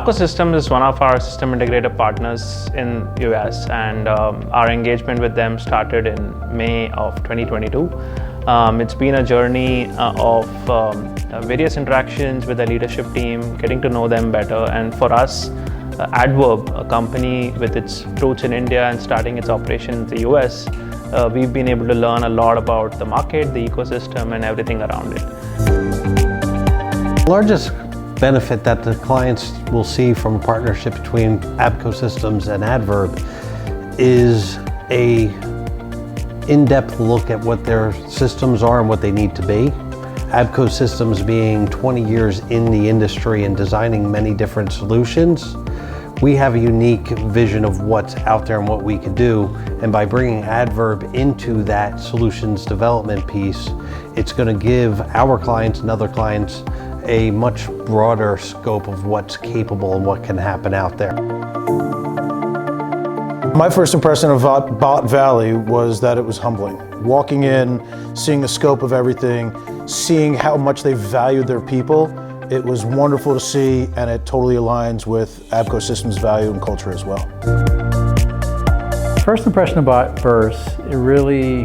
ABCO Systems is one of our system integrator partners in US, and our engagement with them started in May of 2022. It's been a journey of various interactions with the leadership team, getting to know them better, and for us, Addverb, a company with its roots in India and starting its operation in the US, we've been able to learn a lot about the market, the ecosystem, and everything around it. The largest benefit that the clients will see from a partnership between ABCO Systems and Addverb is a in-depth look at what their systems are and what they need to be. ABCO Systems being 20 years in the industry and designing many different solutions, we have a unique vision of what's out there and what we can do. And by bringing Addverb into that solutions development piece, it's going to give our clients and other clients a much broader scope of what's capable and what can happen out there. My first impression of Bot Valley was that it was humbling. Walking in, seeing the scope of everything, seeing how much they valued their people, it was wonderful to see, and it totally aligns with ABCO Systems' value and culture as well. First impression about Verse, it really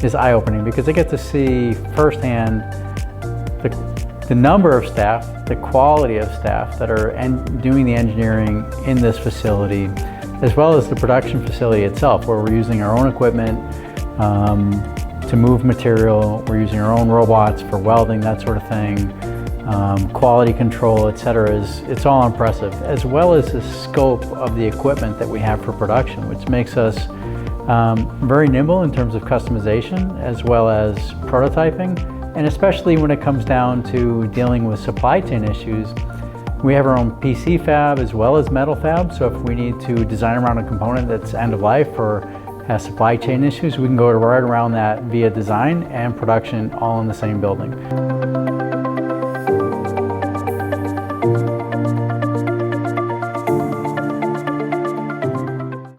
is eye-opening because I get to see firsthand the number of staff, the quality of staff that are doing the engineering in this facility, as well as the production facility itself, where we're using our own equipment to move material. We're using our own robots for welding, that sort of thing. Quality control, etc. It's all impressive, as well as the scope of the equipment that we have for production, which makes us very nimble in terms of customization, as well as prototyping. And especially when it comes down to dealing with supply chain issues, we have our own PC fab as well as metal fab. So if we need to design around a component that's end of life or has supply chain issues, we can go right around that via design and production all in the same building.